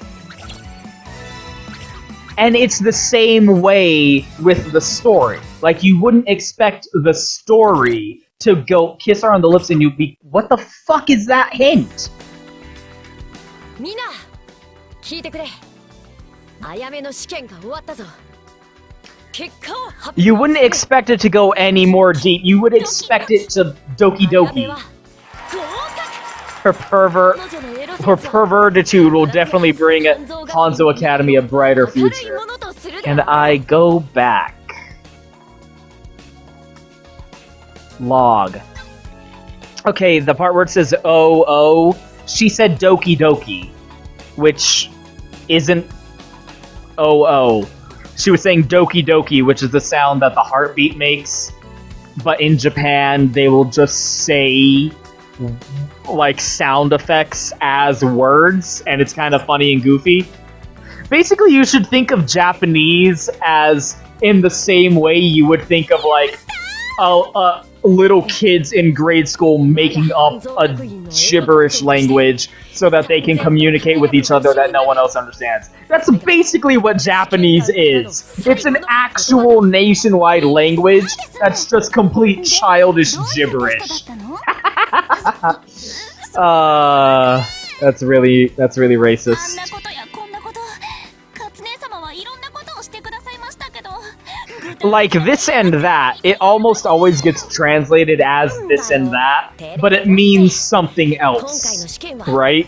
And it's the same way with the story. Like, you wouldn't expect the story to go kiss her on the lips and you'd be, what the fuck is that hint? Mina, 聞いてくれ。あやめの試験が終わったぞ。結果を発表。 You wouldn't expect it to go any more deep. You would expect it to Doki Doki. Her pervertitude will definitely bring Hanzo Academy a brighter future. Can I go back? Log. Okay, the part where it says oh oh, she said Doki Doki, which isn't oh oh. She was saying Doki Doki, which is the sound that the heartbeat makes, but in Japan they will just say like sound effects as words, and it's kind of funny and goofy. Basically, you should think of Japanese as in the same way you would think of like little kids in grade school making up a gibberish language so that they can communicate with each other that no one else understands. That's basically what Japanese is. It's an actual nationwide language that's just complete childish gibberish. That's really racist. Like, this and that, it almost always gets translated as this and that, but it means something else, right?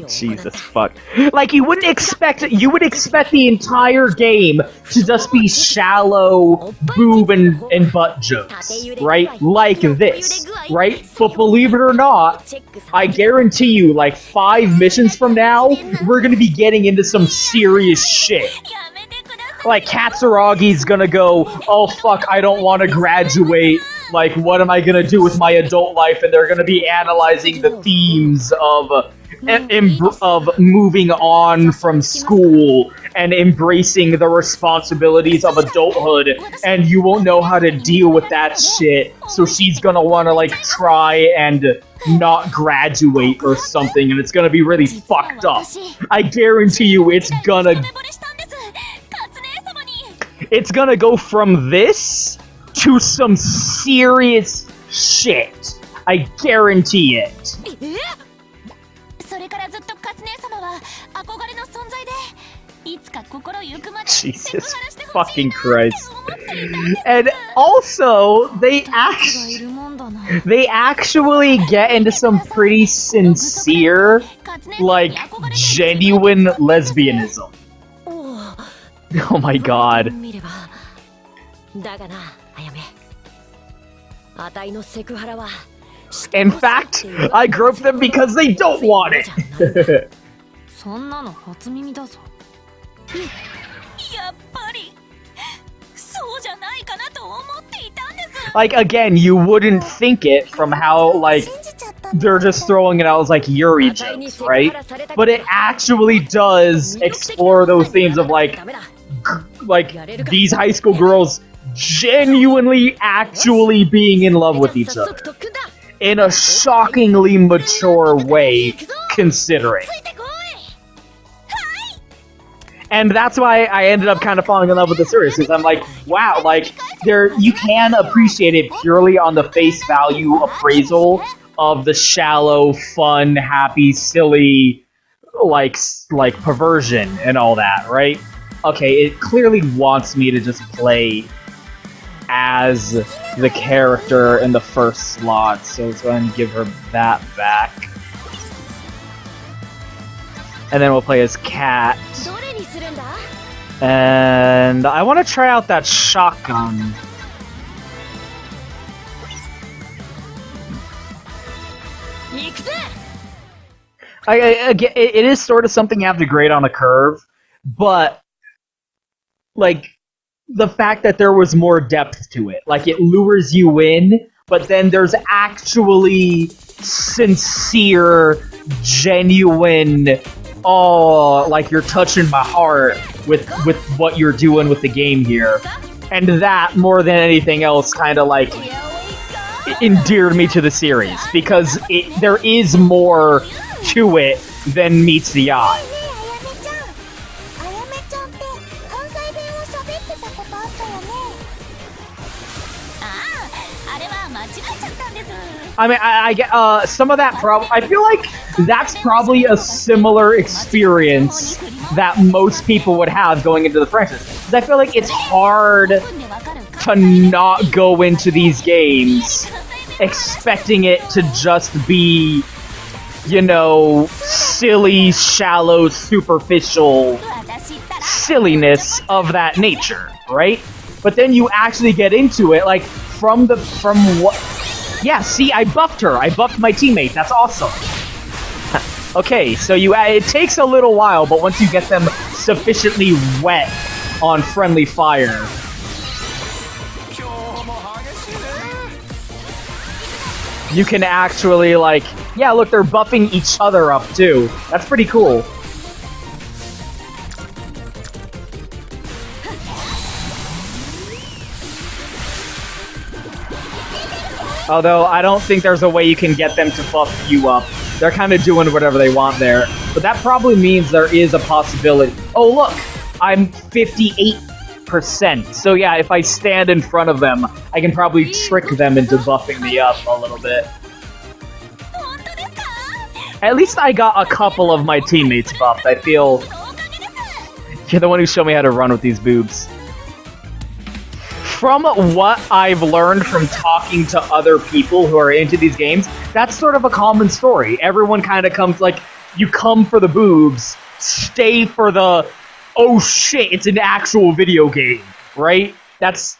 Jesus fuck. Like, you would expect the entire game to just be shallow boob and butt jokes, right? Like this, right? But believe it or not, I guarantee you, like, 5 missions from now, we're gonna be getting into some serious shit. Like, Katsuragi's gonna go, oh fuck, I don't want to graduate, like, what am I gonna do with my adult life? And they're gonna be analyzing the themes of moving on from school and embracing the responsibilities of adulthood, and you won't know how to deal with that shit, so she's gonna want to, like, try and not graduate or something, and it's gonna be really fucked up. I guarantee you it's gonna go from this to some serious shit. I guarantee it. Jesus fucking Christ. And also, they actually get into some pretty sincere, like, genuine lesbianism. Oh my god. In fact, I group them because they don't want it. Like, again, you wouldn't think it from how, like, they're just throwing it out as, like, Yuri jokes, right? But it actually does explore those themes of, like, these high school girls genuinely actually being in love with each other in a shockingly mature way, considering. And that's why I ended up kind of falling in love with the series, because I'm like, wow, like, you can appreciate it purely on the face value appraisal of the shallow, fun, happy, silly, like perversion and all that, right? Okay, it clearly wants me to just play as the character in the first slot, so let's go ahead and give her that back. and then we'll play as Cat. どれにするんだ And I want to try out that shotgun. It is sort of something you have to grade on a curve, but like the fact that there was more depth to it, like it lures you in, but then there's actually sincere, genuine, oh, like you're touching my heart with what you're doing with the game here, and that more than anything else kind of like endeared me to the series because there is more to it than meets the eye. あやめちゃんって関西弁を喋ってたことあったよねああ、あれは間違えちゃったんです I mean, I get some of that I feel like that's probably a similar experience that most people would have going into the franchise. Because I feel like it's hard to not go into these games expecting it to just be, you know, silly, shallow, superficial silliness of that nature, right? But then you actually get into it, like, from what... Yeah, see, I buffed her. I buffed my teammate. That's awesome. Okay, so it takes a little while, but once you get them sufficiently wet on friendly fire... You can actually, like... Yeah, look, they're buffing each other up, too. That's pretty cool. Although, I don't think there's a way you can get them to buff you up. They're kind of doing whatever they want there. But that probably means there is a possibility. Oh, look! I'm 58%. So yeah, if I stand in front of them, I can probably trick them into buffing me up a little bit. At least I got a couple of my teammates buffed. I feel... You're the one who showed me how to run with these boobs. From what I've learned from talking to other people who are into these games, that's sort of a common story. Everyone kind of comes, like, you come for the boobs, stay for the, oh shit, it's an actual video game, right? That's...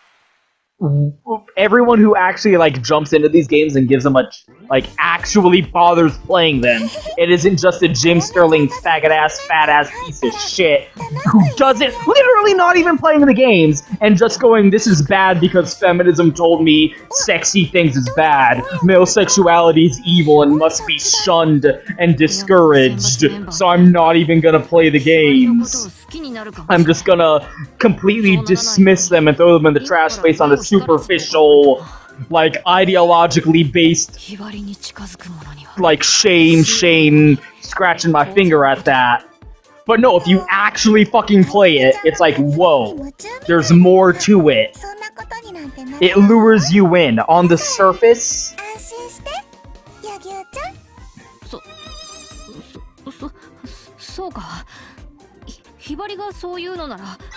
Everyone who actually, like, jumps into these games and gives them a, like, actually bothers playing them. It isn't just a Jim Sterling faggot-ass, fat-ass piece of shit who doesn't, literally not even playing the games, and just going, this is bad because feminism told me sexy things is bad, male sexuality is evil and must be shunned and discouraged, so I'm not even gonna play the games. I'm just gonna completely dismiss them and throw them in the trash based on the superficial, like, ideologically based, like, shame, scratching my finger at that. But no, if you actually fucking play it, it's like, whoa, there's more to it. It lures you in. On the surface...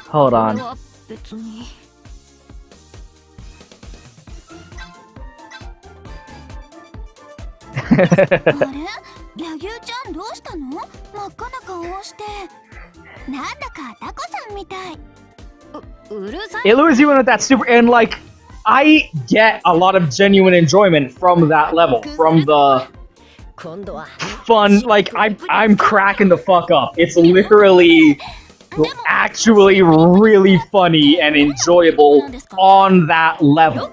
Hold on. It lures you in with that super, and like, I get a lot of genuine enjoyment from that level, from the fun, like, I'm cracking the fuck up. It's literally actually really funny and enjoyable on that level.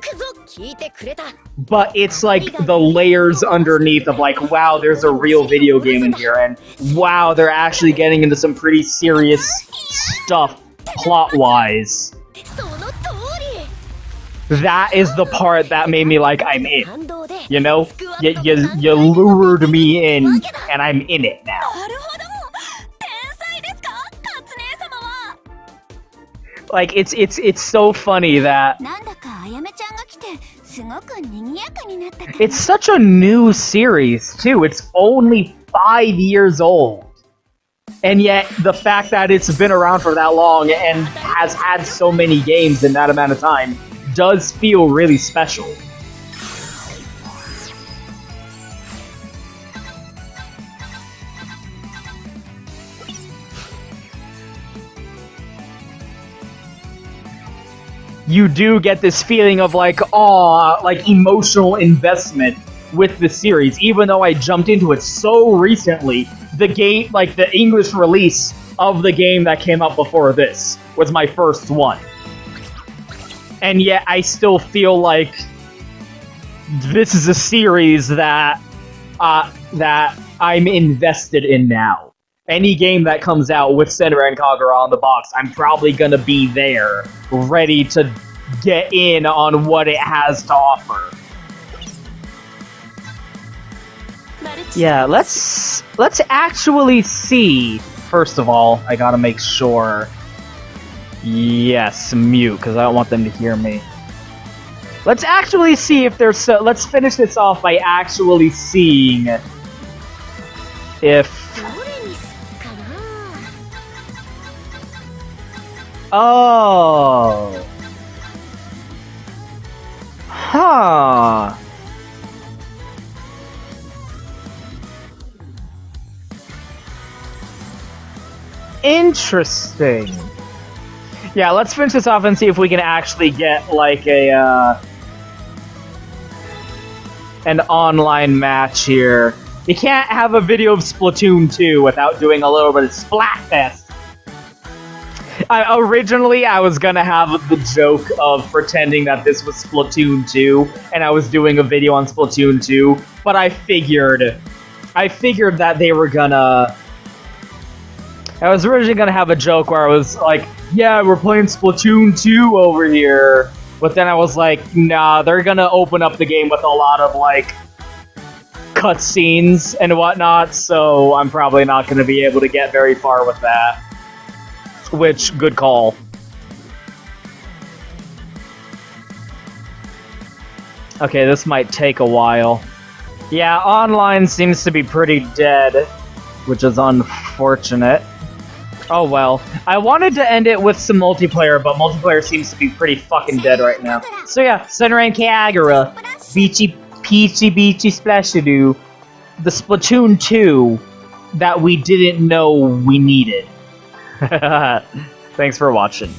But it's like the layers underneath of like, wow, there's a real video game in here, and wow, they're actually getting into some pretty serious stuff plot-wise. That is the part that made me like, I'm in. You know? You lured me in, and I'm in it now. Like, it's so funny that... It's such a new series, too. It's only 5 years old. And yet, the fact that it's been around for that long and has had so many games in that amount of time does feel really special. you do get this feeling of like, aw, like emotional investment with the series, even though I jumped into it so recently. The game, like the English release of the game that came out before this was my first one. And yet I still feel like this is a series that that I'm invested in now. Any game that comes out with Senran Kagura on the box, I'm probably gonna be there, ready to get in on what it has to offer. Yeah, let's actually see. First of all, I gotta make sure. Yes, mute, because I don't want them to hear me. Let's actually see if there's. Let's finish this off by actually seeing if. Oh. Huh. Interesting. Yeah, let's finish this off and see if we can actually get like a an online match here. You can't have a video of Splatoon 2 without doing a little bit of Splatfest. Originally, I was gonna have the joke of pretending that this was Splatoon 2, and I was doing a video on Splatoon 2, but I figured that they were gonna. I was originally gonna have a joke where I was like, yeah, we're playing Splatoon 2 over here. But then I was like, nah, they're gonna open up the game with a lot of, like, cutscenes and whatnot, so I'm probably not gonna be able to get very far with that. Which, good call. Okay, this might take a while. Yeah, online seems to be pretty dead, which is unfortunate. Oh well. I wanted to end it with some multiplayer, but multiplayer seems to be pretty fucking dead right now. So yeah, Senran Kagura, Beachy Peachy Beachy Splashadoo, the Splatoon 2 that we didn't know we needed. Thanks for watching.